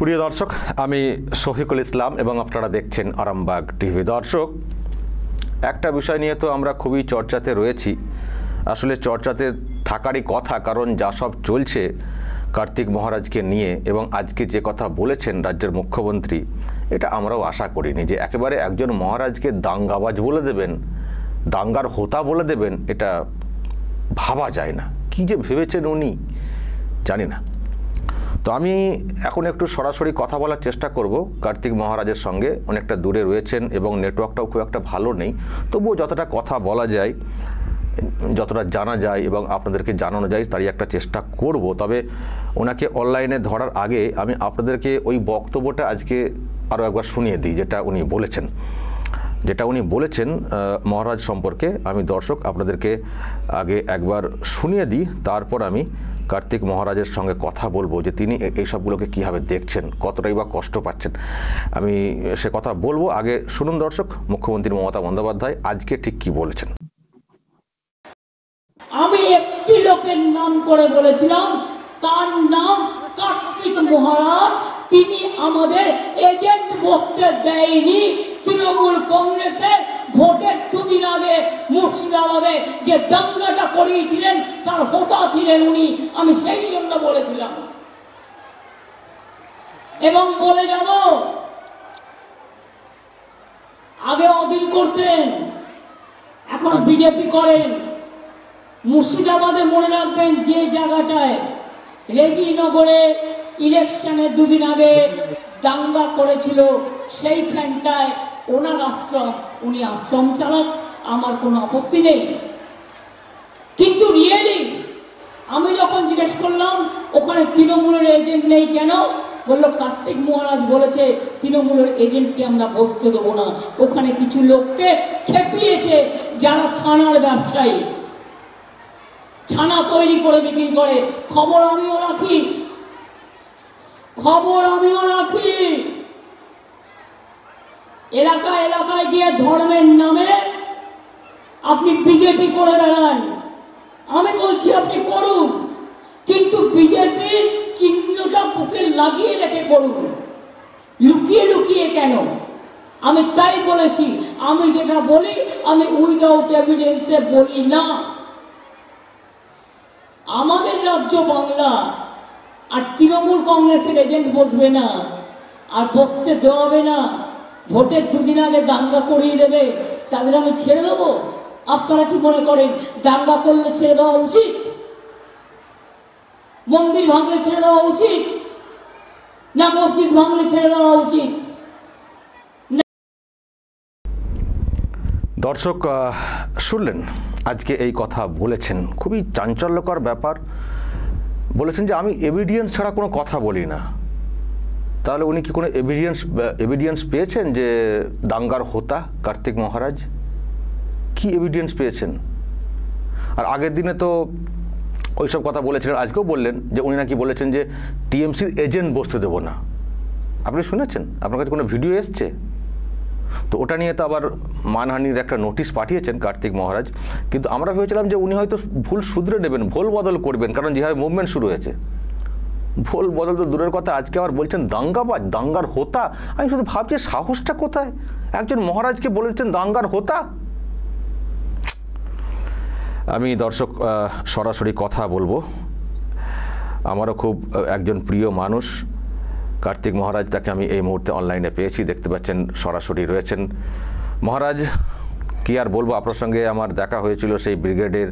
প্রিয় দর্শক, আমি শফিকুল ইসলাম এবং আপনারা দেখছেন আরামবাগ টিভি। দর্শক, একটা বিষয় নিয়ে তো আমরা খুবই চর্চাতে রয়েছি। আসলে চর্চাতে থাকারই কথা, কারণ যা সব চলছে কার্তিক মহারাজকে নিয়ে এবং আজকে যে কথা বলেছেন রাজ্যের মুখ্যমন্ত্রী, এটা আমরাও আশা করিনি যে একেবারে একজন মহারাজকে দাঙ্গাবাজ বলে দেবেন, দাঙ্গার হোতা বলে দেবেন। এটা ভাবা যায় না। কি যে ভেবেছেন উনি জানি না। তো আমি এখন একটু সরাসরি কথা বলার চেষ্টা করব কার্তিক মহারাজের সঙ্গে। অনেকটা দূরে রয়েছেন এবং নেটওয়ার্কটাও খুব একটা ভালো নেই, তবুও যতটা কথা বলা যায়, যতটা জানা যায় এবং আপনাদেরকে জানানো যায় তারই একটা চেষ্টা করব। তবে ওনাকে অনলাইনে ধরার আগে আমি আপনাদেরকে ওই বক্তব্যটা আজকে আরও একবার শুনিয়ে দিই, যেটা উনি বলেছেন মহারাজ সম্পর্কে। আমি দর্শক আপনাদেরকে আগে একবার শুনিয়ে দিই, তারপর আমি কার্তিক মহারাজের সঙ্গে কথা বলবো যে তিনি এই সবগুলোকে কীভাবে দেখছেন, কতটাই বা কষ্ট পাচ্ছেন। আমি সে কথা বলবো। আগে শুনুন দর্শক, মুখ্যমন্ত্রী মমতা বন্দ্যোপাধ্যায় আজকে ঠিক কি বলেছেন। আমি একটি লোকের নাম করে বলেছিলাম, তার নাম কার্তিক মহারাজ। তিনি আমাদের এজেন্ট বসতে দেয়নি। তৃণমূল কংগ্রেসের ভোটের দুদিন আগে মুর্শিদাবাদে যে দাঙ্গাটা করিয়েছিলেন তার হোতা ছিলেন উনি। আমি সেই জন্য বলেছিলাম এবং বলে যাব, আগে অধীন করতেন, এখন বিজেপি করেন। মুর্শিদাবাদে মনে রাখবেন, যে জায়গাটায় রেজিনগরে ইলেকশনের দুদিন আগে দাঙ্গা করেছিল সেইখানটায় ওনার আশ্রম, উনি আশ্রম চালান, আমার কোনো আপত্তি নেই। কিন্তু রিয়েলি আমি যখন জিজ্ঞেস করলাম ওখানে তৃণমূলের এজেন্ট নেই কেন, বললো কার্তিক মহারাজ বলেছে তৃণমূলের এজেন্টকে আমরা বসতে দেবো না। ওখানে কিছু লোককে খেপিয়েছে যারা ছানার ব্যবসায়ী, ছানা তৈরি করে বিক্রি করে। খবর আমিও রাখি। এলাকায় গিয়ে ধর্মের নামে আপনি বিজেপি করে বেড়ান। আমি বলছি আপনি করুন, কিন্তু বিজেপির চিহ্নটা বুকে লাগিয়ে রেখে করুন, লুকিয়ে লুকিয়ে কেন? আমি তাই বলেছি, আমি যেটা বলি আমি উইদাউট এভিডেন্সে বলি না। আমাদের রাজ্য বাংলা, আর তৃণমূল কংগ্রেসের এজেন্ট বসবে না, আর বসতে দেওয়া হবে না। ভোটের দুদিন আগে দাঙ্গা করিয়ে দেবে, তাদের আমি ছেড়ে দেবো? আপনারা কি মনে করেন দাঙ্গা করলে ছেড়ে দেওয়া উচিত? মন্দির ভাঙলে ছেড়ে দেওয়া উচিত না মসজিদ ভাঙলে ছেড়ে দেওয়া উচিত? দর্শক শুনলেন, আজকে এই কথা বলেছেন, খুবই চাঞ্চল্যকর ব্যাপার। বলেছেন যে আমি এভিডেন্স ছাড়া কোনো কথা বলি না। তাহলে উনি কি কোনো এভিডেন্স পেয়েছেন যে দাঙ্গার হোতা কার্তিক মহারাজ? কি এভিডেন্স পেয়েছেন? আর আগের দিনে তো ওইসব কথা বলেছিলেন, আজকেও বললেন যে উনি নাকি বলেছেন যে টিএমসির এজেন্ট বসতে দেবো না। আপনি শুনেছেন? আপনার কাছে কোনো ভিডিও এসছে? তো ওটা নিয়ে তো আবার মানহানির একটা নোটিশ পাঠিয়েছেন কার্তিক মহারাজ। কিন্তু আমরা ভেবেছিলাম যে উনি হয়তো ভুল শুধরে নেবেন, ভুল বদল করবেন, কারণ যেভাবে মুভমেন্ট শুরু হয়েছে। ভুল বদল তো দূরের কথা, আজকে আবার বলছেন দাঙ্গাবাজ, দাঙ্গার হোতা। আমি শুধু ভাবছি সাহসটা কোথায়? একজন মহারাজকে বলেছেন দাঙ্গার হোতা। আমি দর্শক সরাসরি কথা বলবো। আমারও খুব একজন প্রিয় মানুষ কার্তিক মহারাজ, তাকে আমি এই মুহূর্তে অনলাইনে পেয়েছি, দেখতে পাচ্ছেন সরাসরি রয়েছেন। মহারাজ, কি আর বলবো, আপনার সঙ্গে আমার দেখা হয়েছিল সেই ব্রিগেডের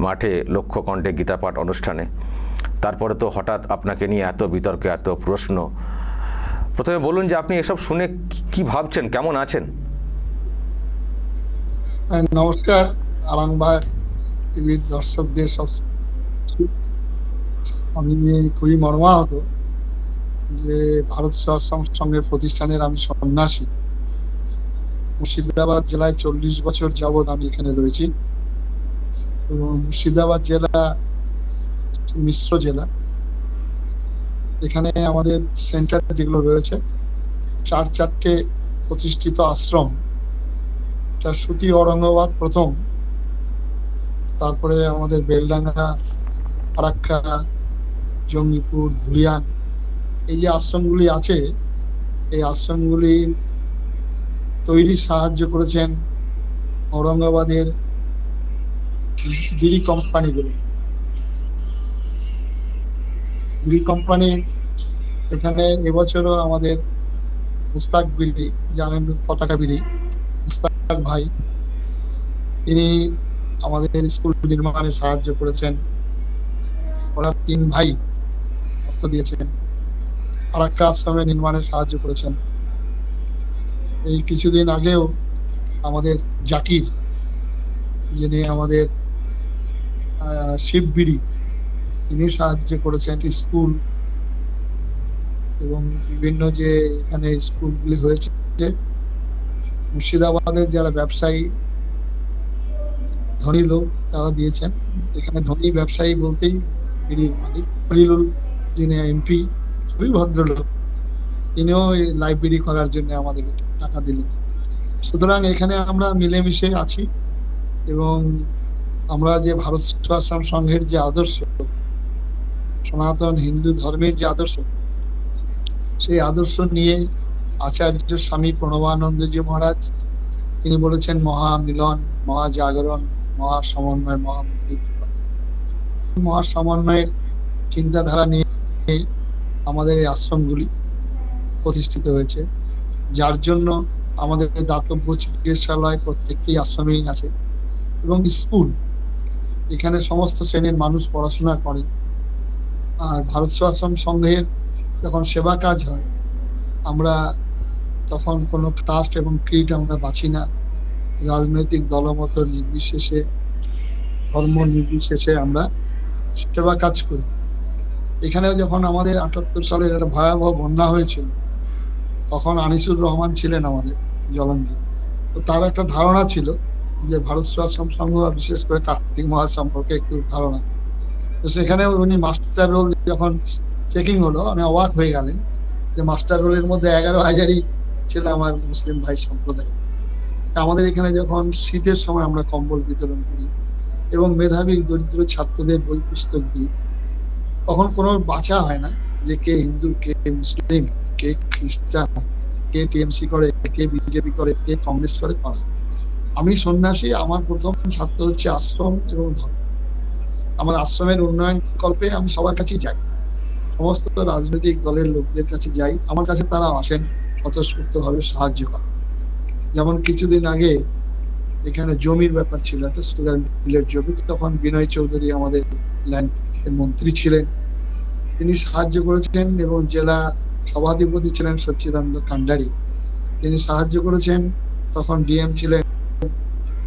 মাঠে লক্ষ্যকণ্ঠে গীতাপাঠ অনুষ্ঠানে। তারপরে তো হঠাৎ আপনাকে নিয়ে এত বিতর্ক, এত প্রশ্ন। প্রথমে বলুন যে আপনি এসব শুনে কি ভাবছেন, কেমন আছেন? নমস্কার আরামবাগ টিভির দর্শকদের সব। আমি খুবই মর্মাহত যে ভারত সেবাশ্রম সঙ্গে প্রতিষ্ঠানের আমি সন্ন্যাসী। মুর্শিদাবাদ জেলায় 40 বছর যাবৎ আমি এখানে রয়েছি এবং মুর্শিদাবাদ জেলা মিশ্র জেলা। এখানে আমাদের সেন্টার যেগুলো রয়েছে, 4 প্রতিষ্ঠিত আশ্রম। সুতি ঔরঙ্গাবাদ প্রথম, তারপরে আমাদের বেলডাঙ্গা, ফারাক্কা, জঙ্গিপুর, ধুলিয়ান, এই যে আশ্রমগুলি আছে, এই আশ্রমগুলি তৈরি সাহায্য করেছেন ঔরঙ্গাবাদের বিড়ি কোম্পানিগুলো। বিড়ি কোম্পানি এখানে এবছরও আমাদের মুস্তাক বিড়ি, জানেন পতাকা বিড়ি, মুস্তাক ভাই, তিনি আমাদের স্কুল নির্মাণে সাহায্য করেছেন। ওরা 3 ভাই অর্থ দিয়েছেন। ফারাক্কা আশ্রমের নির্মাণে সাহায্য করেছেন। এই কিছুদিন আগেও আমাদের জাকির, যিনি আমাদের শিব বিড়ি, তিনি সাহায্য করেছেন স্কুল এবং বিভিন্ন যে এখানে স্কুলগুলি হয়েছে। মুর্শিদাবাদের যারা ব্যবসায়ী ধনী লোক তারা দিয়েছেন। এখানে ধনী ব্যবসায়ী বলতেই বিড়ির মালিক খলিলুল, যিনি এমপি, খুবই ভদ্রলোক, তিনিও লাইব্রেরি করার জন্য আমাদের টাকা দিলেন। সুতরাং এখানে আমরা মিলেমিশে আছি এবং আমরা যে ভারত সেবাশ্রম সংঘের যে আদর্শ, সনাতন হিন্দু ধর্মের যে আদর্শ, সেই আদর্শ নিয়ে আচার্য স্বামী প্রণবানন্দজি মহারাজ তিনি বলেছেন মহামিলন, মহাজাগরণ, মহাসমন্বয়, মহামুক্তি। মহাসমন্বয়ের চিন্তাধারা নিয়ে আমাদের এই আশ্রমগুলি প্রতিষ্ঠিত হয়েছে, যার জন্য আমাদের দাতব্য চিকিৎসালয় প্রত্যেকটি আশ্রমেই আছে এবং স্কুল, এখানে সমস্ত শ্রেণীর মানুষ পড়াশোনা করে। আর ভারত সেবাশ্রম সংঘের যখন সেবা কাজ হয়, আমরা তখন কোনো কাস্ট এবং ক্রিড আমরা বাছি না, রাজনৈতিক দলমত নির্বিশেষে, ধর্ম নির্বিশেষে আমরা সেবা কাজ করি। এখানেও যখন আমাদের 78 সালের একটা ভয়াবহ বন্যা হয়েছিল, তখন আনিসুর রহমান ছিলেন আমাদের জলঙ্গি। তো তার একটা ধারণা ছিল যে ভারত সেবাশ্রম সংঘ, বিশেষ করে কার্তিক মহারাজ সম্পর্কে একটু ধারণা। তো সেখানে উনি মাস্টার রোল যখন চেকিং হলো, আমি অবাক হয়ে গেলেন যে মাস্টার রোলের মধ্যে 11,000ই ছিল আমার মুসলিম ভাই সম্প্রদায়। আমাদের এখানে যখন শীতের সময় আমরা কম্বল বিতরণ করি এবং মেধাবী দরিদ্র ছাত্রদের বই পুস্তক দিই, তখন কোনো বাঁচা হয় না যে কে হিন্দু, কে মুসলিম, কে খ্রিস্টান, কে টিএমসি করে, কে বিজেপি করে, কে কংগ্রেস করে। আমি সন্ন্যাসী, আমার প্রথম ছাত্র হচ্ছে আশ্রম এবং ধর্ম। আমার আশ্রমের উন্নয়ন কল্পে আমি সবার কাছেই যাই, সমস্ত রাজনৈতিক দলের লোকদের কাছে যাই, আমার কাছে তারা আসেন স্বতঃস্ফূর্তভাবে সাহায্য করে। যেমন কিছুদিন আগে এখানে জমির ব্যাপার ছিল, একটা সুগার মিলের জমি, তখন বিনয় চৌধুরী আমাদের ল্যান্ড মন্ত্রী ছিলেন, তিনি সাহায্য করেছেন এবং জেলা সভাধিপতি ছিলেন সচ্চিদানন্দ কান্ডারি, তিনি সাহায্য করেছেন। তখন ডিএম ছিলেন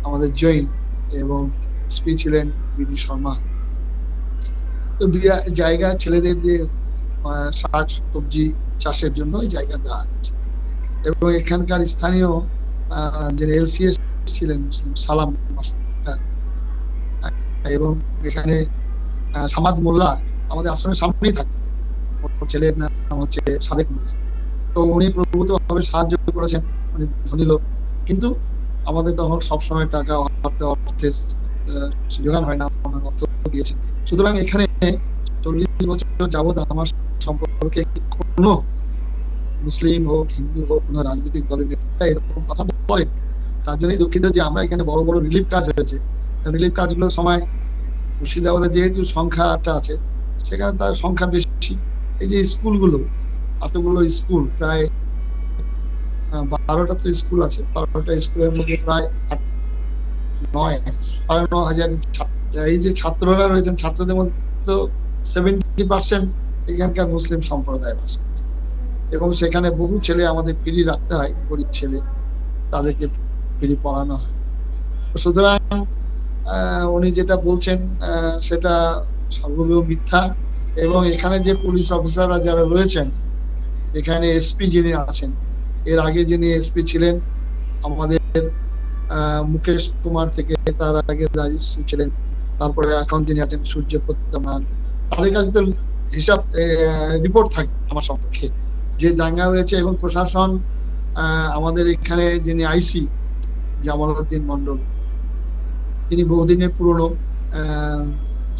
আমাদের জৈন এবং এসপি ছিলেন বিডি শর্মা। তো জায়গা ছেলেদের যে শাক সবজি চাষের জন্য ওই জায়গা দেওয়া হয়েছে এবং এখানকার স্থানীয় যে এলসিএস ছিলেন সালাম মাস্টার এবং এখানে সামাদ মোল্লা আমাদের আশ্রমের সামনেই থাকে, ছেলের নাম হচ্ছে সাদেক মোল্লা। তো উনি প্রভূতভাবে সাহায্য করেছেন, উনি ধনী লোক, কিন্তু আমাদের তখন সবসময় টাকা অর্থের যোগান হয় না, অর্থ দিয়েছেন। সুতরাং এখানে 40 বছর যাবৎ আমার সম্পর্কে কোনো মুসলিম হোক, হিন্দু হোক, কোনো রাজনৈতিক দলের নেতা এরকম কথা বলেন। তার জন্যই দুঃখিত যে আমরা এখানে বড় বড় রিলিফ কাজ হয়েছে, রিলিফ কাজগুলোর সময় মুর্শিদাবাদে যেহেতু সংখ্যাটা আছে, সেখানে তার সংখ্যা বেশি। এই যে স্কুলগুলো, এতগুলো স্কুল, প্রায় 12টা তো স্কুল আছে, 12টা স্কুলের মধ্যে প্রায় 9,000 এই যে ছাত্ররা রয়েছেন, ছাত্রদের মধ্যে তো 70% এখানকার মুসলিম সম্প্রদায় বাস এবং সেখানে বহু ছেলে আমাদের ফ্রি রাখতে হয়, গরিব ছেলে, তাদেরকে ফ্রি পড়ানো হয়। সুতরাং উনি যেটা বলছেন সেটা সর্ববিহ মিথ্যা। এবং এখানে যে পুলিশ অফিসাররা যারা রয়েছেন, এখানে এসপি যিনি আছেন, এর আগে যিনি এসপি ছিলেন আমাদের মুকেশ কুমার থেকে, তার আগে রাজীব ছিলেন, তারপরে এখন যিনি আছেন সূর্য প্রতাপ, তাদের কাছে তো হিসাব রিপোর্ট থাকে আমার সম্পর্কে যে দাঙ্গা হয়েছে। এবং প্রশাসন আমাদের এখানে যিনি আইসি জামালউদ্দিন মন্ডল, তিনি বহুদিনের পুরনো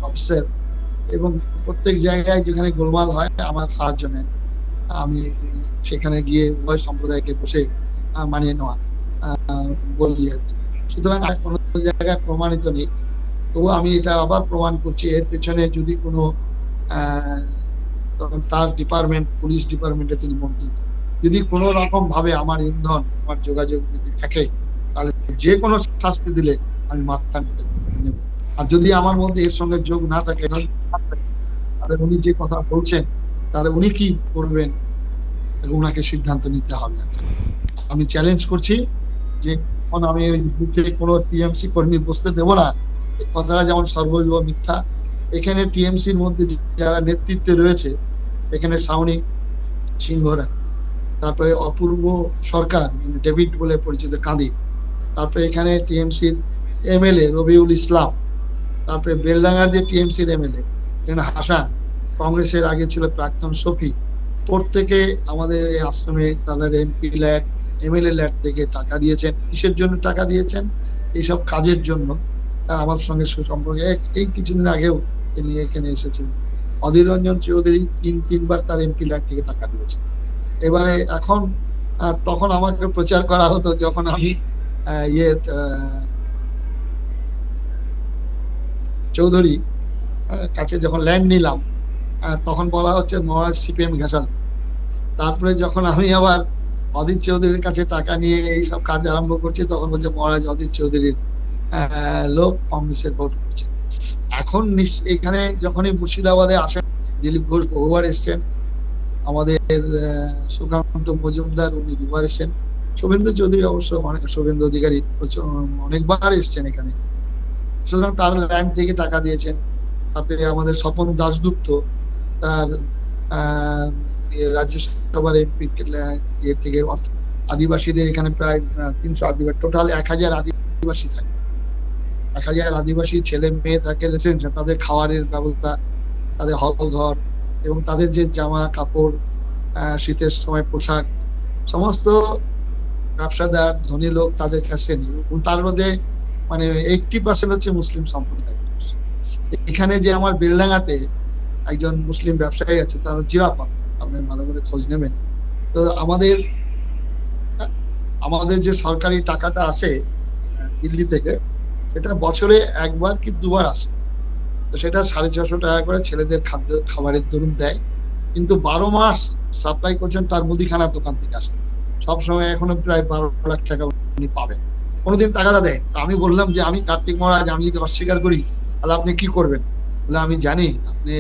অফিসার এবং প্রত্যেক জায়গায় যেখানে গোলমাল হয় আমার সাহায্য নেন আমি সেখানে গিয়ে উভয় সম্প্রদায়কে বসে মানিয়ে নেওয়া বলি আর কি। সুতরাং কোনো জায়গায় প্রমাণিত নেই, তবু আমি এটা আবার প্রমাণ করছি, এর পেছনে যদি কোনো তার ডিপার্টমেন্ট, পুলিশ ডিপার্টমেন্টে তিনি মন্ত্রী, যদি কোনো রকম ভাবে আমার ইন্ধন, আমার যোগাযোগ যদি থাকে, তাহলে যে কোনো শাস্তি দিলে আমি মাথা নিতে নেব। আর যদি আমার মধ্যে এর সঙ্গে যোগ না থাকে, তাহলে উনি যে কথা বলছেন, তাহলে উনি কি করবেন ওনাকে সিদ্ধান্ত নিতে হবে। আমি চ্যালেঞ্জ করছি যে আমি কোনো টিএমসি কর্মী বসতে দেব না, কথাটা যেমন সর্বৈব মিথ্যা। এখানে টিএমসির মধ্যে যারা নেতৃত্বে রয়েছে, এখানে সাউনি সিংহরা, তারপরে অপূর্ব সরকার, ডেভিড বলে পরিচিত কাঁদি, তারপরে এখানে টিএমসির এমএলএ রবিউল ইসলাম, তারপরে বেলডাঙ্গার যে টিএমসির এমএলএ এখানে হাসান, কংগ্রেসের আগে ছিল প্রাক্তন শফি, প্রত্যেকে আমাদের এই আশ্রমে তাদের এমপি ল্যাড, এমএলএ ল্যাড থেকে টাকা দিয়েছেন। কিসের জন্য টাকা দিয়েছেন? এইসব কাজের জন্য। আমার সঙ্গে সুসম্পর্ক। এই কিছুদিন আগেও তিনি এখানে এসেছেন। অধীর রঞ্জন চৌধুরী তিনবার তার এমপি ল্যাড থেকে টাকা দিয়েছেন। এবারে এখন তখন আমাকে প্রচার করা হতো যখন আমি চৌধুরী কাছে যখন ল্যান্ড নিলাম, তখন বলা হচ্ছে মহারাজ সিপিএম ঘেঁষাল। তারপরে যখন আমি আবার অধীর চৌধুরীর কাছে টাকা নিয়ে এইসব কাজ আরম্ভ করছি, তখন বলছে মহারাজ অধীর চৌধুরীর লোক, কংগ্রেসের ভোট করছে। এখন এখানে যখনই মুর্শিদাবাদে আসেন, দিলীপ ঘোষ বহুবার এসছেন, আমাদের সুকান্ত মজুমদার উনি দুবার এসছেন, শুভেন্দু চৌধুরী অবশ্য শুভেন্দু অধিকারী অনেকবার এসছেন এখানে। সুতরাং তার ল্যান্ড থেকে টাকা দিয়েছেন। তারপরে আমাদের স্বপন দাশগুপ্ত তার রাজ্যসভার এমপি থেকে আদিবাসীদের এখানে প্রায় 300 আদিবাসী, টোটাল 1000 আদিবাসী থাকে। 1000 আদিবাসী ছেলে মেয়ে থাকে, তাদের খাওয়ারের ব্যবস্থা, তাদের হল ঘর এবং তাদের যে জামা কাপড়, শীতের সময় পোশাক, সমস্ত ব্যবসাদার ধনী লোক তাদের কাছে নেই। তার মধ্যে মানে 80% হচ্ছে মুসলিম সম্প্রদায়। এখানে যে আমার বেলডাঙ্গাতে একজন মুসলিম ব্যবসায়ী আছে, তার জিরাফা, আপনি ভালো করে খোঁজ নেবেন। তো আমাদের যে সরকারি টাকাটা আসে দিল্লি থেকে, সেটা বছরে একবার কি দুবার আসে। তো সেটা 650 টাকা করে ছেলেদের খাবারের দরুন দেয়, কিন্তু 12 মাস সাপ্লাই করছেন তার মুদিখানা দোকান থেকে আসে। সবসময় এখনো প্রায় 12 লাখ টাকা উনি পাবেন, কোনোদিন টাকাটা দেয়। তো আমি বললাম যে আমি কার্তিক মহারাজ, আমি যদি অস্বীকার করি তাহলে আপনি কি করবেন? বলে আমি জানি আপনি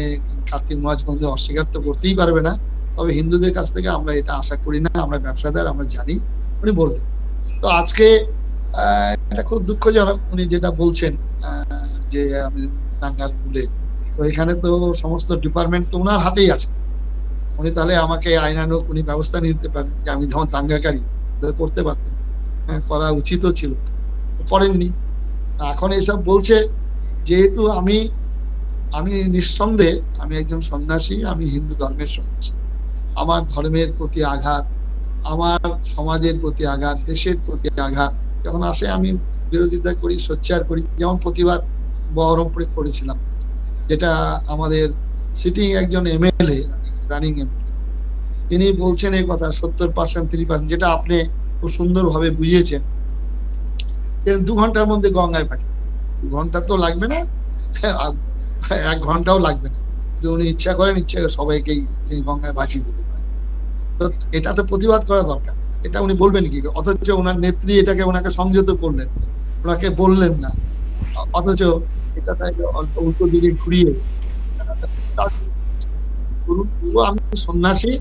কার্তিক মহারাজ কোনদিন অস্বীকার তো করতেই পারবে না, তবে হিন্দুদের কাছ থেকে আমরা এটা আশা করি না, আমরা ব্যবসাদার, আমরা জানি। উনি বললেন। তো আজকে এটা খুব দুঃখজনক উনি যেটা বলছেন যে আমি দাঙ্গার ভুলে, তো এখানে তো সমস্ত ডিপার্টমেন্ট তো ওনার হাতেই আছে। উনি তাহলে আমাকে আইনানুগ উনি ব্যবস্থা নিতে পারেন যে আমি যখন দাঙ্গাকারী করতে পারতেন, করা উচিতও ছিল, করেননি। এখন এসব বলছে, যেহেতু আমি নিঃসন্দেহে আমি একজন সন্ন্যাসী, আমি হিন্দু ধর্মের সন্ন্যাসী। আমার ধর্মের প্রতি আঘাত, আমার সমাজের প্রতি আঘাত, দেশের প্রতি আঘাত যখন আসে আমি বিরোধিতা করি, সোচ্চার করি। যেমন প্রতিবাদ বহরমপুরে করেছিলাম, যেটা আমাদের সিটিং একজন এমএলএ, রানিং এমএলএ, তিনি বলছেন এই কথা 70% 30%, যেটা আপনি খুব সুন্দরভাবে বুঝিয়েছেন। 2 ঘন্টার মধ্যে গঙ্গায় পাঠিয়ে, 2 ঘন্টা তো লাগবে না, 1 ঘন্টাও লাগবে না। উনি ইচ্ছা করেন, ইচ্ছা করে সবাইকেই গঙ্গায় ভাসিয়ে দিতে পারেন। তো এটা তো প্রতিবাদ করা দরকার। এটা উনি বলবেন কি? অথচ ওনার নেত্রী এটাকে ওনাকে সংযত করলেন, ওনাকে বললেন না, অথচ এটা অল্প উল্টো দিকে ঘুরিয়ে। আমি সন্ন্যাসী,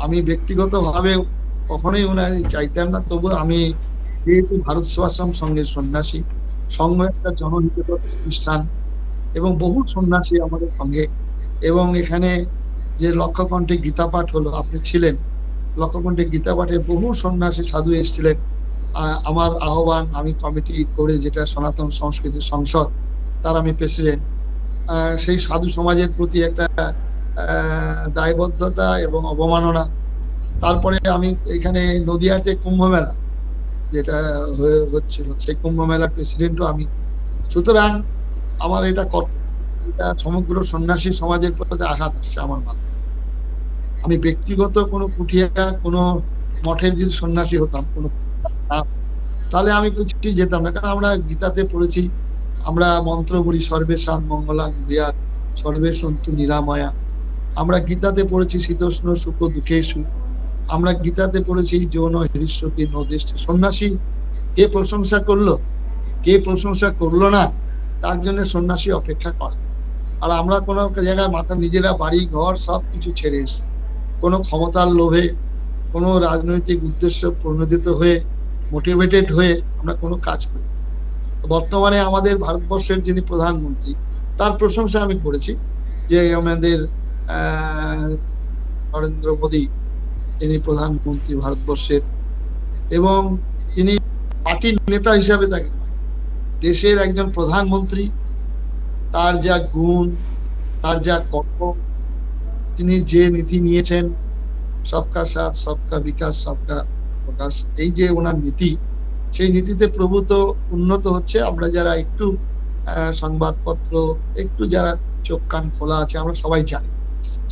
আমি ব্যক্তিগতভাবে কখনোই ওনার চাইতাম না, তবু আমি যেহেতু ভারত সেবাশ্রম সংঘের সন্ন্যাসী, সংঘ একটা জনহিতকর প্রতিষ্ঠান এবং বহু সন্ন্যাসী আমাদের সঙ্গে, এবং এখানে যে লক্ষকণ্ঠে গীতা পাঠ হলো, আপনি ছিলেন, লক্ষকণ্ঠে গীতা পাঠে বহু সন্ন্যাসী সাধু এসেছিলেন। আমার আহ্বান, আমি কমিটি করে যেটা সনাতন সংস্কৃতি সংসদ, তার আমি প্রেসিডেন্ট। সেই সাধু সমাজের প্রতি একটা দায়বদ্ধতা এবং অবমাননা। তারপরে আমি এখানে নদিয়াতে কুম্ভ মেলা যেটা হচ্ছিল, সেই কুম্ভ মেলার প্রেসিডেন্টও আমি। সুতরাং আমার এটা সমগ্র সন্ন্যাসী সমাজের প্রতি আঘাত আসছে আমার মাথায়। আমি ব্যক্তিগত কোনো কুঠিয়া কোনো মঠের যদি সন্ন্যাসী হতাম কোনো, তাহলে আমি কিছু যেতাম না। কারণ আমরা গীতাতে পড়েছি, আমরা মন্ত্র বলি সর্বেশাং মঙ্গলাং ভূয়াৎ সর্বে সন্তু নিরাময়া। আমরা গীতাতে পড়েছি শীতোষ্ণ সুখ দুঃখেষু। আমরা গীতাতে পড়েছি যৌন হৃষ্যতি নদেষ্টে। সন্ন্যাসী কে প্রশংসা করলো, কে প্রশংসা করলো না, তার জন্য সন্ন্যাসী অপেক্ষা করে। আর আমরা কোনো জায়গায় মাথা নিজেরা বাড়ি ঘর সবকিছু ছেড়ে এসে কোনো ক্ষমতার লোভে, কোনো রাজনৈতিক উদ্দেশ্য প্রণোদিত হয়ে, মোটিভেটেড হয়ে আমরা কোনো কাজ করি। বর্তমানে আমাদের ভারতবর্ষের যিনি প্রধানমন্ত্রী, তার প্রশংসা আমি করেছি যে আমাদের নরেন্দ্র মোদী, তিনি প্রধানমন্ত্রী ভারতবর্ষের, এবং তিনি পার্টির নেতা হিসাবে তাকে, দেশের একজন প্রধানমন্ত্রী, তার যা গুণ, তার যা কর্ম, তিনি যে নীতি নিয়েছেন সবকা সাথ সবকা বিকাশ সবকা প্রকাশ, এই যে ওনার নীতি, সেই নীতিতে প্রভূত উন্নত হচ্ছে। আমরা যারা একটু সংবাদপত্র একটু যারা চোখ কান খোলা আছে আমরা সবাই জানি।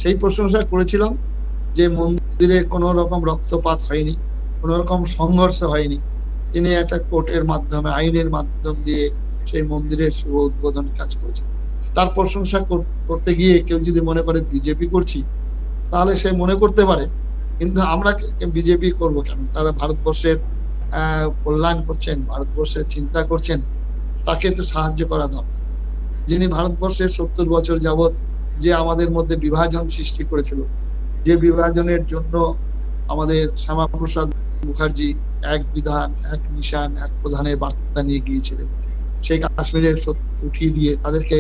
সেই প্রশংসা করেছিলাম যে মন্দিরে কোনো রকম রক্তপাত হয়নি, কোনো রকম সংঘর্ষ হয়নি। তিনি একটা কোর্টের মাধ্যমে, আইনের মাধ্যম দিয়ে সেই মন্দিরের শুভ উদ্বোধন কাজ করেছেন। তার প্রশংসা করতে গিয়ে কেউ যদি মনে করে বিজেপি করছি, তাহলে সে মনে করতে পারে, কিন্তু আমরা বিজেপি করব কেন? তারা ভারতবর্ষের কল্যাণ করছেন, ভারতবর্ষের চিন্তা করছেন, তাকে তো সাহায্য করা দরকার। যিনি ভারতবর্ষের 70 বছর যাবৎ যে আমাদের মধ্যে বিভাজন সৃষ্টি করেছিল, যে বিভাজনের জন্য আমাদের শ্যামাপ্রসাদ মুখার্জি এক বিধান এক নিশান এক প্রধানের বার্তা নিয়ে গিয়েছিলেন, সেই কাশ্মীরের উঠিয়ে দিয়ে তাদেরকে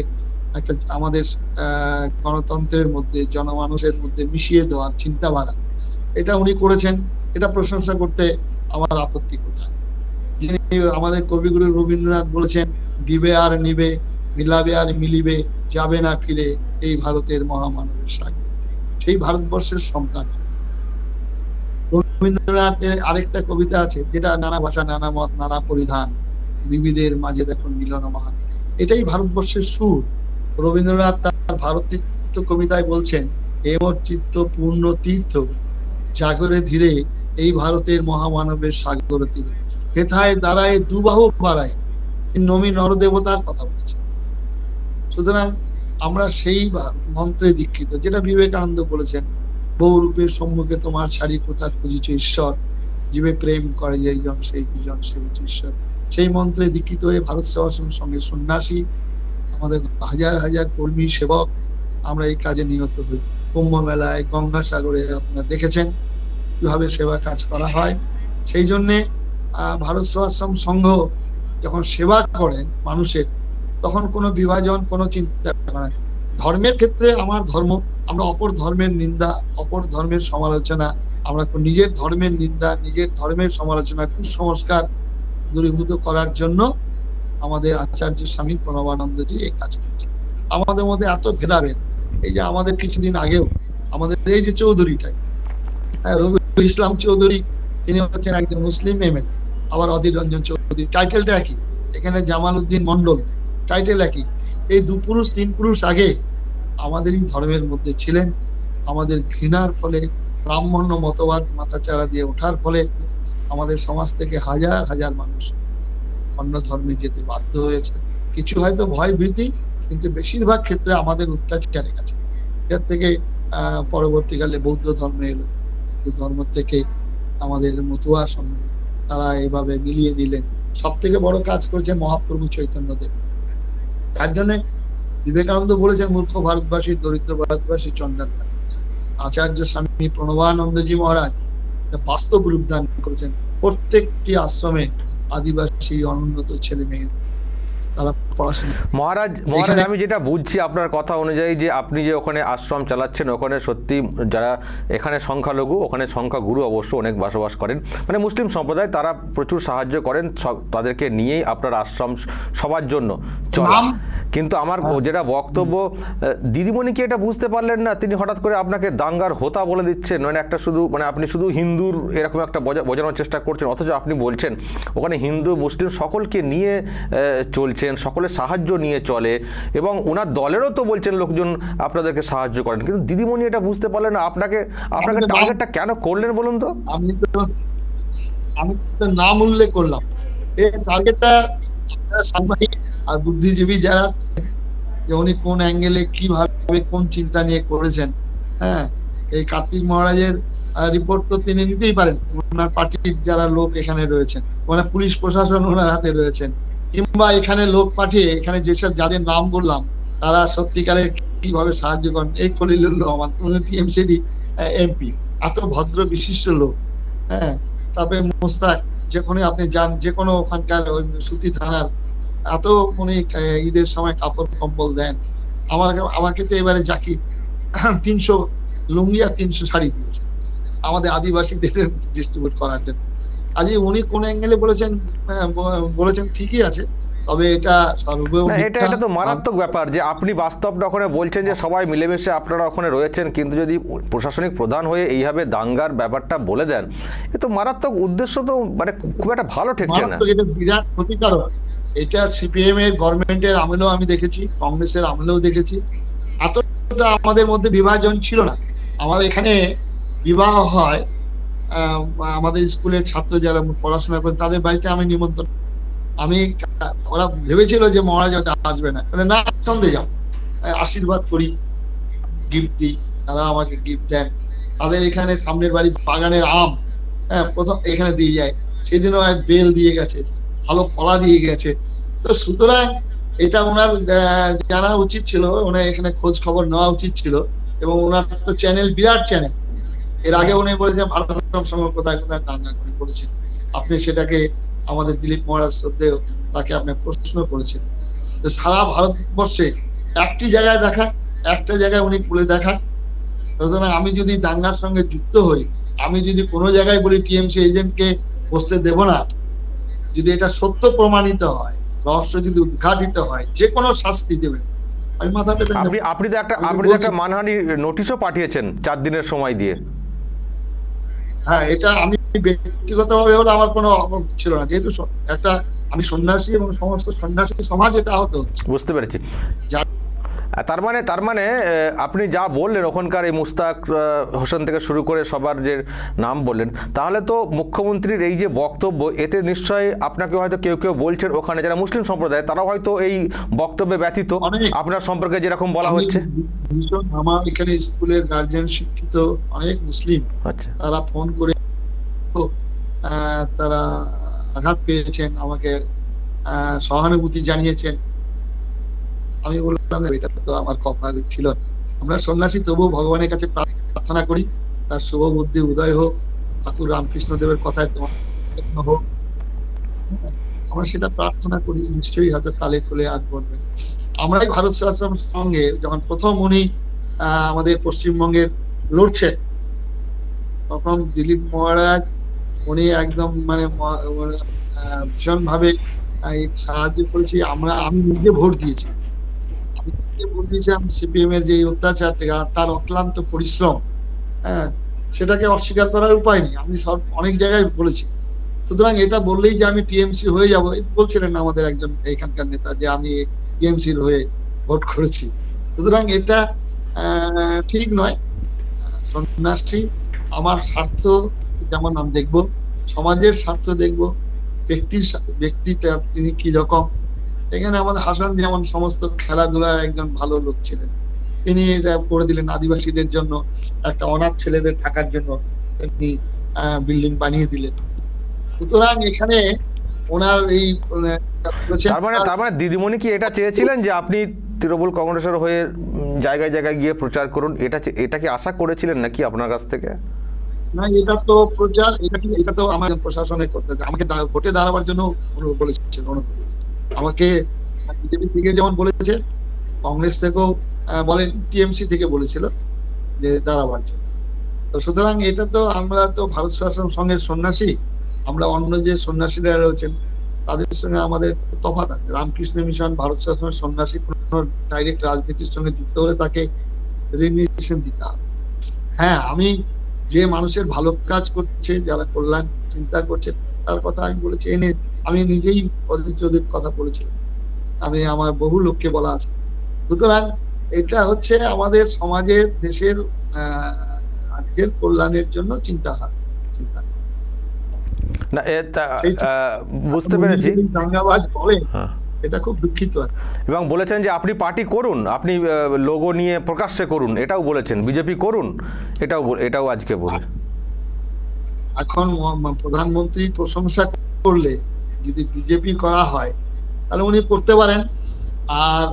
একটা আমাদের গণতন্ত্রের মধ্যে, জনমানুষের মধ্যে মিশিয়ে দেওয়ার চিন্তাধারা, এটা উনি করেছেন। এটা প্রশংসা করতে আমার আপত্তি কোথায়? যিনি আমাদের কবিগুরু রবীন্দ্রনাথ বলেছেন, দিবে আর নিবে, মিলাবে আর মিলিবে, যাবে না ফিরে এই ভারতের মহামানবের সাথে। সেই ভারতবর্ষের সন্তান রবীন্দ্রনাথের আরেকটা কবিতা আছে, যেটা নানা ভাষা নানা মত নানা পরিধান, বিবিধের মাঝে দেখুন মিলন মহান। এটাই ভারতবর্ষের সুর। রবীন্দ্রনাথ তার ভারতীয় কবিতায় বলছেন, এমর চিত্ত পূর্ণ তীর্থ জাগরে ধীরে এই ভারতের মহামানবের সাগর তীরে, হেথায় দাঁড়ায় দুবাহু বাড়ায় নমী নরদেবতার কথা বলছে। সুতরাং আমরা সেই মন্ত্রে দীক্ষিত, যেটা বিবেকানন্দ বলেছেন, বহু রূপের সম্মুখে তোমার ছাড়ি কোথা খুঁজিছ ঈশ্বর, জীবে প্রেম করে যেই জন সেই দুজন সেবিত ঈশ্বর। সেই মন্ত্রে দীক্ষিত হয়ে ভারত সেবাশ্রমের সঙ্গে সন্ন্যাসী, আমাদের হাজার হাজার কর্মী সেবক আমরা এই কাজে নিহত হই। কুম্ভ মেলায়, গঙ্গাসাগরে আপনারা দেখেছেন কিভাবে সেবা কাজ করা হয়। সেই জন্যে ভারত সেবাশ্রম সংঘ যখন সেবা করেন মানুষের, তখন কোনো বিভাজন, কোনো চিন্তা করে না। ধর্মের ক্ষেত্রে আমার ধর্ম, আমরা অপর ধর্মের নিন্দা, অপর ধর্মের সমালোচনা, আমরা নিজের ধর্মের নিন্দা, নিজের ধর্মের সমালোচনা, কুসংস্কার দূরীভূত করার জন্য আমাদের আচার্য স্বামী প্রণবানন্দজি এই কাজ করছেন। আমাদের মধ্যে এত ভেদাভেদ, এই যে আমাদের কিছুদিন আগেও আমাদের এই যে চৌধুরীটাই, রবিউল ইসলাম চৌধুরী, তিনি হচ্ছেন একজন মুসলিম এমএলএ, আবার অধীর রঞ্জন চৌধুরী, টাইটেলটা একই। এখানে জামাল উদ্দিন মন্ডল, টাইটেল একই। এই 2 পুরুষ 3 পুরুষ আগে আমাদেরই ধর্মের মধ্যে ছিলেন। আমাদের ঘৃণার ফলে, ব্রাহ্মণ্য মতবাদ মাথাচাড়া দিয়ে ওঠার ফলে আমাদের সমাজ থেকে হাজার হাজার মানুষ অন্য ধর্মে যেতে বাধ্য হয়েছে। কিছু হয়তো ভয় ভীতি, কিন্তু বেশিরভাগ ক্ষেত্রে আমাদের অত্যাচারে গেছে। এর থেকে পরবর্তীকালে বৌদ্ধ ধর্মে এলো, ধর্ম থেকে আমাদের মতুয়া সঙ্গে তারা এভাবে মিলিয়ে নিলেন। সব থেকে বড় কাজ করেছে মহাপ্রভু চৈতন্যদেব। তার জন্য বিবেকানন্দ বলেছেন, মূর্খ ভারতবাসী, দরিদ্র ভারতবাসী চণ্ডাল। আচার্য স্বামী প্রণবানন্দজি মহারাজ বাস্তব রূপদান করেছেন। প্রত্যেকটি আশ্রমে আদিবাসী অনুন্নত ছেলে মেয়ে তারা পড়াশোনা। মহারাজ, আমি যেটা বুঝছি আপনার কথা অনুযায়ী, যে আপনি যে ওখানে আশ্রম চালাচ্ছেন, ওখানে সত্যি যারা এখানে সংখ্যালঘু, ওখানে সংখ্যাগুরু অবশ্য অনেক বসবাস করেন, মানে মুসলিম সম্প্রদায়, তারা প্রচুর সাহায্য করেন, তাদেরকে নিয়েই আপনার আশ্রম সবার জন্য চলা। কিন্তু আমার যেটা বক্তব্য, দিদিমণি কি এটা বুঝতে পারলেন না? তিনি হঠাৎ করে আপনাকে দাঙ্গার হোতা বলে দিচ্ছেন, মানে একটা শুধু, মানে আপনি শুধু হিন্দুর এরকম একটা বোঝানোর চেষ্টা করছেন, অথচ আপনি বলছেন ওখানে হিন্দু মুসলিম সকলকে নিয়ে চলছেন, সকলের সকলে সাহায্য নিয়ে চলে এবং ওনার দলেরও তো বলছেন লোকজন আপনাদেরকে সাহায্য করেন, কিন্তু দিদিমণি এটা বুঝতে পারলেন না আপনাকে টার্গেটটা কেন করলেন বলুন তো? আমি তো নাম উল্লেখ করলাম, এই টার্গেটটা সাংবাদিক আর বুদ্ধিজীবী যারা, যে উনি কোন অ্যাঙ্গেলে কিভাবে কোন চিন্তা নিয়ে করেছেন। হ্যাঁ, এই কার্তিক মহারাজের রিপোর্ট তো তিনি নিতেই পারেন, ওনার পার্টির যারা লোক এখানে রয়েছেন, ওনার পুলিশ প্রশাসন ওনার হাতে রয়েছেন, কিংবা এখানে লোক পাঠিয়ে এখানে যেসব যাদের নাম বললাম তারা সত্যিকারে কিভাবে সাহায্য করেন। এই খলিলুর রহমান, উনি টিএমসির এমপি, এত ভদ্র বিশিষ্ট লোক। হ্যাঁ, তারপরে মোস্তাক, যেখানে আপনি যান, যে কোনো ওখানকার সুতি থানার, এত উনি ঈদের সময় কাপড় কম্বল দেন। আমাকে তো এবারে জাকির 300 লুঙ্গি আর 300 শাড়ি দিয়েছে আমাদের আদিবাসীদের ডিস্ট্রিবিউট করার জন্য। আজ উনি কোন অ্যাঙ্গেলে বলেছেন ঠিকই আছে, তবে এটা এটা তো মারাত্মক ব্যাপার যে আপনি বাস্তবটা ওখানে বলছেন যে সবাই মিলেমিশে আপনারা ওখানে রয়েছেন, কিন্তু যদি প্রশাসনিক প্রধান হয়ে এইভাবে দাঙ্গার ব্যাপারটা বলে দেন, এ তো মারাত্মক উদ্দেশ্য, তো মানে খুব একটা ভালো ঠেকছে না। এটা বিরাট ক্ষতিকারক। এটা সিপিএম এর গভর্নমেন্টের আমলেও আমি দেখেছি, কংগ্রেসের আমলেও দেখেছি। এতটা আমাদের মধ্যে বিভাজন ছিল না। আমার এখানে বিবাহ হয়, আমাদের স্কুলের ছাত্র যারা পড়াশোনা করেন তাদের বাড়িতে আমি নিমন্ত্রণ, ওরা ভেবেছিল যে মহারাজ হয়তো আসবে না, না সন্দেহ যাও, আশীর্বাদ করি, গিফট দিই, তারা আমাকে গিফট দেন। তাদের এখানে সামনের বাড়ি বাগানের আম, হ্যাঁ, প্রথম এখানে দিয়ে যায়, সেদিনও এক বেল দিয়ে গেছে, ভালো কলা দিয়ে গেছে। তো সুতরাং এটা ওনার জানা উচিত ছিল, ওনার এখানে খোঁজ খবর নেওয়া উচিত ছিল। এবং ওনার তো চ্যানেল, বিরাট চ্যানেল। এর আগে উনি বলেছেন ভারত সঙ্গে কোথায় কোথায় দাঙ্গা করেছেন, আপনি সেটাকে আমাদের দিলীপ মহারাজ শ্রদ্ধেয় তাকে আপনি প্রশ্ন করেছেন। তো সারা ভারতবর্ষে একটি জায়গায় দেখা, একটা জায়গায় উনি বলে দেখা। সুতরাং আমি যদি দাঙ্গার সঙ্গে যুক্ত হই, আমি যদি কোনো জায়গায় বলি টিএমসি এজেন্টকে বসতে দেব না, যদি এটা সত্য প্রমাণিত হয়, রহস্য যদি উদ্ঘাটিত হয়, যে কোনো শাস্তি দেবেন, আমি মাথা পেতে। আপনি তো একটা মানহানি নোটিশও পাঠিয়েছেন 4 দিনের সময় দিয়ে। হ্যাঁ, এটা আমি ব্যক্তিগতভাবে হলে আমার কোনো ছিল না, যেহেতু একটা আমি সন্ন্যাসী এবং সমস্ত সন্ন্যাসী সমাজ এটা হতো। বুঝতে পেরেছি। তার মানে আপনি যা বললেন ওখানকার এই মুস্তাক হোসেন থেকে শুরু করে সবার যে নাম বললেন, তাহলে তো মুখ্যমন্ত্রীর এই যে বক্তব্য, এতে নিশ্চয়ই আপনাকে হয়তো কেউ কেউ বলছেন ওখানে যারা মুসলিম সম্প্রদায়, তারাও হয়তো এই বক্তব্যে ব্যথিত আপনার সম্পর্কে যেরকম বলা হচ্ছে। আমার এখানে স্কুলের গার্জিয়ান শিক্ষিত অনেক মুসলিম, আচ্ছা, তারা ফোন করে তারা আঘাত পেয়েছেন, আমাকে সহানুভূতি জানিয়েছেন। আমি বললাম এটা তো আমার কপালে ছিল না। আমরা সন্ন্যাসী, তবুও ভগবানের কাছে প্রার্থনা করি তার শুভ বুদ্ধি উদয় হোক, ঠাকুর রামকৃষ্ণ দেবের কথায় তোমার হোক, আমরা সেটা প্রার্থনা করি। নিশ্চয়ই হয়তো কালে কুলে আর বলবেন। আমরাই ভারত সেবাশ্রমের সঙ্গে যখন প্রথম উনি আমাদের পশ্চিমবঙ্গের লড়ছেন, তখন দিলীপ মহারাজ উনি একদম মানে ভীষণ ভাবে সাহায্য করেছি। আমি নিজে ভোট দিয়েছি, সিপিএম এর যে অত্যাচার থেকে তার অক্লান্ত পরিশ্রম, হ্যাঁ, সেটাকে অস্বীকার করার উপায় নেই। আমি অনেক জায়গায় বলেছি। সুতরাং এটা বললেই যে আমি টিএমসি হয়ে যাবো, বলছিলেন আমাদের একজন এখানকার নেতা যে আমি টিএমসির হয়ে ভোট করেছি। সুতরাং এটা ঠিক নয়। সন্ন্যাসী আমার স্বার্থ যেমন আমি দেখবো, সমাজের স্বার্থ দেখবো, ব্যক্তিটা তিনি কি রকম। এখানে আমাদের হাসান যেমন সমস্ত খেলাধুলার একজন ভালো লোক ছিলেন, তিনি এটা করে দিলেন আদিবাসীদের জন্য, একটা অনাথ ছেলেদের থাকার জন্য তিনি বিল্ডিং বানিয়ে দিলেন। সুতরাং এখানে ওনার এই তার মানে দিদিমণি কি এটা চেয়েছিলেন যে আপনি তৃণমূল কংগ্রেসের হয়ে জায়গায় জায়গায় গিয়ে প্রচার করুন, এটা কি আশা করেছিলেন নাকি আপনার কাছ থেকে? না, এটা তো প্রচার, এটা তো আমার প্রশাসনে করতে, আমাকে ভোটে দাঁড়াবার জন্য বলেছেন, আমাকে বিজেপি থেকে যেমন বলেছে, কংগ্রেস থেকেও বলেন, টিএমসি থেকে বলেছিল যে দাঁড়াবার জন্য। তো সুতরাং এটা তো আমরা তো ভারত সেবাশ্রম সঙ্গে সন্ন্যাসী, আমরা অন্য যে সন্ন্যাসীরা রয়েছেন তাদের সঙ্গে আমাদের তফাৎ আছে। রামকৃষ্ণ মিশন, ভারত সেবাশ্রমের সন্ন্যাসী কোনো ডাইরেক্ট রাজনীতির সঙ্গে যুক্ত হলে তাকে রেজিগনেশন দিতে হবে। হ্যাঁ, আমি যে মানুষের ভালো কাজ করছে, যারা কল্যাণ চিন্তা করছে, তার কথা আমি বলেছি। আমি নিজেই অজিত চৌধুরীর কথা বলেছিলাম আমি আমার বহু লোককে বলা আছে। সুতরাং এটা হচ্ছে আমাদের সমাজের, দেশের, রাজ্যের কল্যাণের জন্য চিন্তা। না বুঝতে পেরেছি। দাঙ্গাবাজ বলেন, এটা খুব দুঃখিত। এবং বলেছেন যে আপনি পার্টি করুন, আপনি লোগো নিয়ে প্রকাশ্যে করুন, এটাও বলেছেন। বিজেপি করুন, এটাও আজকে বলে। এখন প্রধানমন্ত্রীর প্রশংসা করলে যদি বিজেপি করা হয় তাহলে উনি করতে পারেন। আর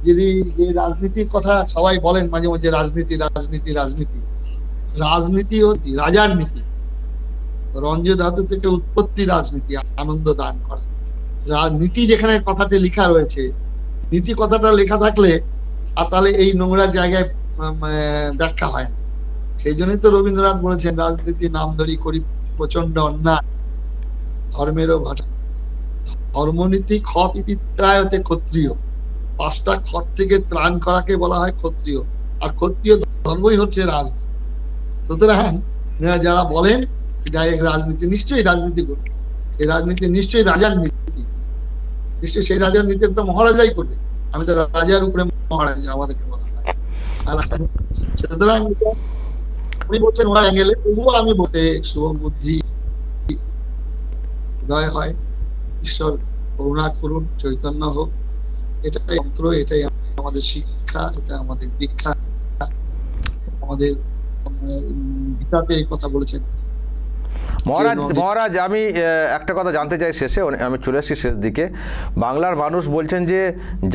যদি যে রাজনীতির কথা সবাই বলেন মাঝে মাঝে, রাজনীতি রাজনীতি রাজনীতি, রাজনীতি হচ্ছে রাজার নীতি। রঞ্জ ধাতু থেকে উৎপত্তি রাজনীতি, আনন্দ দান করা। নীতি যেখানে কথাটি লেখা রয়েছে, নীতি কথাটা লেখা থাকলে আর তাহলে এই নোংরা জায়গায় ব্যাখ্যা হয় না। সেই জন্যই তো রবীন্দ্রনাথ বলেছেন, রাজনীতি নাম ধরি করি প্রচন্ড অন্যায়, ধর্মেরও ভাষা। ধর্মনীতি ক্ষত ইতি ত্রায়তে ক্ষত্রিয়। 5টা ক্ষত থেকে ত্রাণ করাকে বলা হয় ক্ষত্রিয়, আর ক্ষত্রিয় ধর্মই হচ্ছে রাজনীতি। সুতরাং যারা বলেন রাজনীতি, নিশ্চয়ই রাজনীতি করবে, এই রাজনীতি নিশ্চয়ই রাজার নীতি, নিশ্চয়ই সেই রাজার নীতি তো মহারাজাই করবে। আমি তো রাজার উপরে মহারাজা, আমাদেরকে বলা হয়। আর সুতরাং উনি বলছেন ওরা অ্যাঙ্গেলে, তবুও আমি বলতে শুভ বুদ্ধি উদয় হয়, ঈশ্বর করুণা করুন, চৈতন্য হোক, এটাই মন্ত্র, এটাই আমাদের শিক্ষা, এটা আমাদের দীক্ষা। আমাদের গীতাতে এই কথা বলেছেন। মহারাজ আমি একটা কথা জানতে চাই শেষে, আমি চলে আসছি শেষ দিকে। বাংলার মানুষ বলছেন যে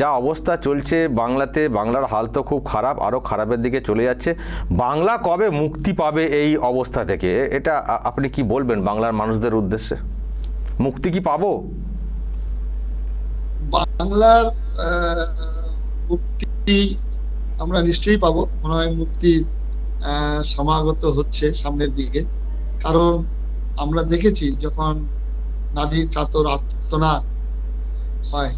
যা অবস্থা চলছে বাংলাতে, বাংলার হাল তো খুব খারাপ, আরও খারাপের দিকে চলে যাচ্ছে। বাংলা কবে মুক্তি পাবে এই অবস্থা থেকে? এটা আপনি কি বলবেন বাংলার মানুষদের উদ্দেশ্যে? মুক্তি কি পাবো? বাংলার মুক্তি আমরা নিশ্চয়ই পাবো। মনে হয় মুক্তি সমাগত হচ্ছে সামনের দিকে। কারণ আমরা দেখেছি যখন নারীর কাতর আর্তনাদ হয়,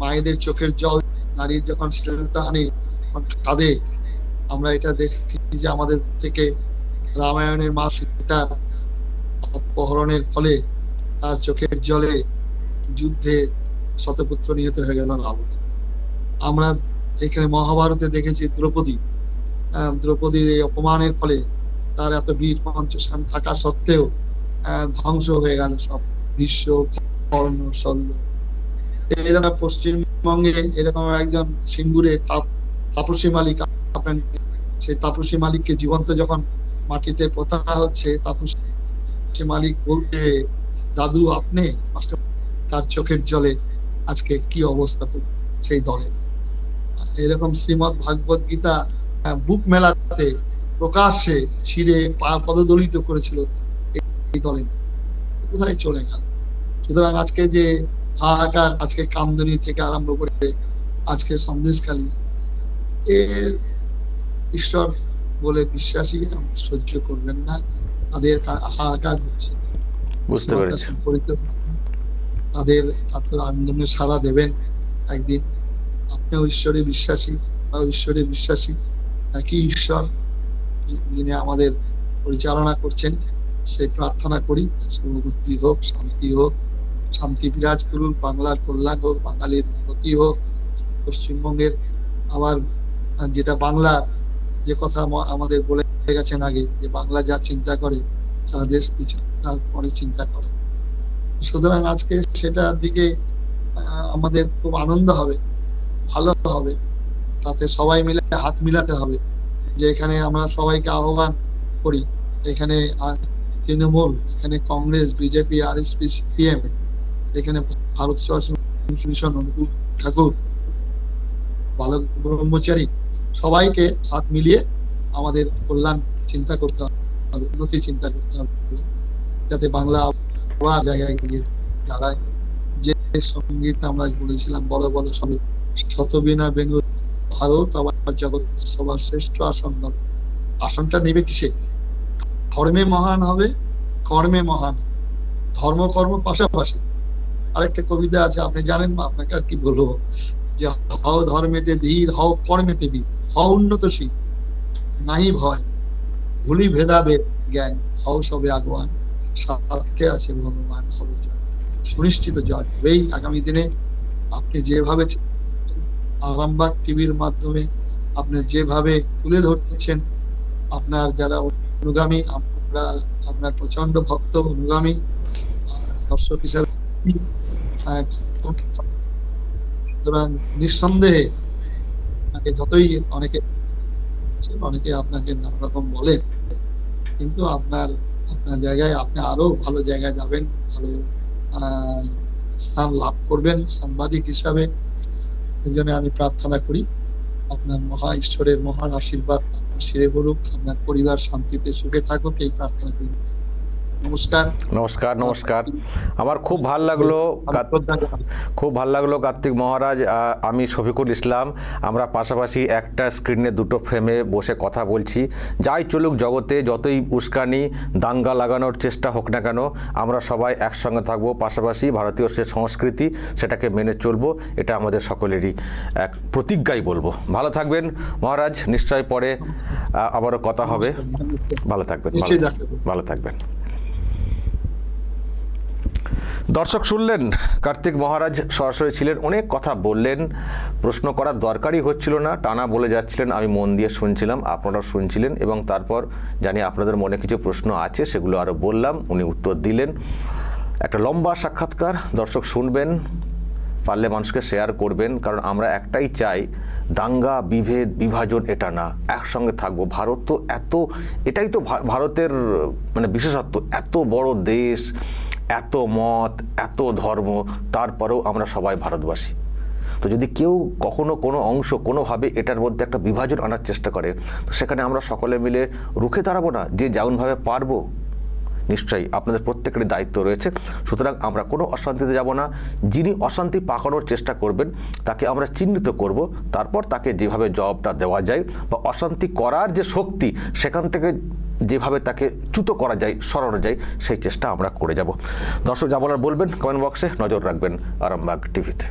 মায়েদের চোখের জল, নারীর যখন শ্লীলতাহানি কাঁদে, আমরা এটা দেখি যে আমাদের থেকে রামায়ণের মা সীতার অপহরণের ফলে তার চোখের জলে যুদ্ধে শতপুত্র নিহত হয়ে গেল রাবণ। আমরা এখানে মহাভারতে দেখেছি দ্রৌপদীর এই অপমানের ফলে তার এত বীর পঞ্চশান থাকা সত্ত্বেও ধ্বংস হয়ে গেল সব, ভীষ্ম, কর্ণ, শল্য। এরকম পশ্চিমবঙ্গে এরকম একজন সিঙ্গুরে তাপসী মালিক, সেই তাপসী মালিককে জীবন্ত যখন মাটিতে পোতা হচ্ছে, তাপসী মালিক বলতে দাদু আপনি, তার চোখের জলে আজকে কি অবস্থা সেই দলে। এরকম শ্রীমদ ভাগবত গীতা বুক মেলাতে প্রকাশ্যে ছিঁড়ে পদদলিত করেছিল এই দলে, কোথায় চলে গেল? সুতরাং আজকে যে হাহাকার, আজকে কামদুনি থেকে আরম্ভ করে আজকে সন্দেশখালী, এর ঈশ্বর বলে বিশ্বাসী সহ্য করবেন না, তাদের হাহাকার হচ্ছে। বুঝতে পেরেছি। তাদের আন্দোলনে সাড়া দেবেন একদিন। আপনিও ঈশ্বরে বিশ্বাসী, ঈশ্বরে বিশ্বাসী, একই ঈশ্বর যিনি আমাদের পরিচালনা করছেন, সেই প্রার্থনা করি বুদ্ধি হোক, শান্তি হোক, শান্তি বিরাজ করুন, বাংলার কল্যাণ হোক, বাঙালির উন্নতি হোক। পশ্চিমবঙ্গের আবার যেটা বাংলা যে কথা আমাদের বলে গেছেন আগে, যে বাংলা যা চিন্তা করে সারা দেশ কিছু তারপরে চিন্তা করে। সুতরাং আজকে সেটার দিকে আমাদের খুব আনন্দ হবে, ভালো হবে। তাতে সবাই মিলে হাত মিলাতে হবে। যে এখানে আমরা সবাইকে আহ্বান করি, এখানে তৃণমূল, এখানে কংগ্রেস, বিজেপি, আরএসপি, সিপিএম, এখানে ভারত সেবাশ্রম মিশন, অনুকূল ঠাকুর, বালক ব্রহ্মচারী, সবাইকে হাত মিলিয়ে আমাদের কল্যাণ চিন্তা করতে হবে, উন্নতি চিন্তা করতে হবে, যাতে বাংলা আবার জায়গায় গিয়ে দাঁড়ায়। যে সঙ্গীত আমরা বলেছিলাম, বড় বড় সবে শতবিনা বেঙ্গল ভারত আবার জগৎ সবার শ্রেষ্ঠ আসন হবে। আসনটা নেবে কিসে? ধর্মে মহান হবে, কর্মে মহান, ধর্ম কর্ম পাশাপাশি। আরেকটা কবিতা আছে, আপনি জানেন, আপনাকে আর কি বলবো, যে হও ধর্মেতে ধীর, হও কর্মেতে বীর, হও উন্নতশীল, নাই ভয়, ভুলি ভেদাভেদ জ্ঞান, হও সবে আগুয়ান, সাথে আছে ভগবান, হবে জয়, সুনিশ্চিত জয় হবেই আগামী দিনে। আপনি যেভাবে আরামবাগ টিভির মাধ্যমে আপনি যেভাবে তুলে ধরছেন, আপনার যারা অনুগামী, আমরা আপনার প্রচন্ড ভক্ত অনুগামী দর্শক হিসাবে, সুতরাং নিঃসন্দেহে যতই অনেকে আপনাকে নানা রকম বলেন, কিন্তু আপনার জায়গায় আপনি আরো ভালো জায়গায় যাবেন, ভালো স্থান লাভ করবেন সাংবাদিক হিসাবে। এই জন্য আমি প্রার্থনা করি আপনার মহা ঈশ্বরের মহান আশীর্বাদ শিরে বলুক, আপনার পরিবার শান্তিতে সুখে থাকুক, এই প্রার্থনা করি। নমস্কার। নমস্কার। নমস্কার। আমার খুব ভালো লাগলো কার্তিক মহারাজ। আমি শফিকুল ইসলাম, আমরা পাশাপাশি একটা স্ক্রিনে দুটো ফ্রেমে বসে কথা বলছি। যাই চলুক জগতে, যতই উস্কানি দাঙ্গা লাগানোর চেষ্টা হোক না কেন, আমরা সবাই একসঙ্গে থাকবো, পাশাপাশি ভারতীয় সে সংস্কৃতি সেটাকে মেনে চলবো, এটা আমাদের সকলেরই এক প্রতিজ্ঞাই বলবো। ভালো থাকবেন মহারাজ, নিশ্চয় পরে আবারও কথা হবে। ভালো থাকবেন, ভালো থাকবেন। দর্শক শুনলেন, কার্তিক মহারাজ সরাসরি ছিলেন, অনেক কথা বললেন, প্রশ্ন করার দরকারই হচ্ছিল না, টানা বলে যাচ্ছিলেন, আমি মন দিয়ে শুনছিলাম, আপনারাও শুনছিলেন, এবং তারপর জানি আপনাদের মনে কিছু প্রশ্ন আছে, সেগুলো আরও বললাম, উনি উত্তর দিলেন। একটা লম্বা সাক্ষাৎকার, দর্শক শুনবেন, পারলে মানুষকে শেয়ার করবেন, কারণ আমরা একটাই চাই, দাঙ্গা বিভেদ বিভাজন এটা না, একসঙ্গে থাকবো। ভারত তো এটাই তো ভারতের মানে বিশেষত্ব, এত বড় দেশ, এত মত, এত ধর্ম, তারপরেও আমরা সবাই ভারতবাসী। তো যদি কেউ কখনো কোনো অংশ কোনোভাবে এটার মধ্যে একটা বিভাজন আনার চেষ্টা করে, তো সেখানে আমরা সকলে মিলে রুখে দাঁড়াবো না, যে যেমনভাবে পারবো। নিশ্চয়ই আপনাদের প্রত্যেকেরই দায়িত্ব রয়েছে। সুতরাং আমরা কোনো অশান্তিতে যাব না। যিনি অশান্তি পাকানোর চেষ্টা করবেন তাকে আমরা চিহ্নিত করব, তারপর তাকে যেভাবে জবাবটা দেওয়া যায় বা অশান্তি করার যে শক্তি সেখান থেকে যেভাবে তাকে চ্যুত করা যায়, সরানো যায়, সেই চেষ্টা আমরা করে যাব। দর্শক যা বলার বলবেন কমেন্ট বক্সে, নজর রাখবেন আরামবাগ টিভিতে।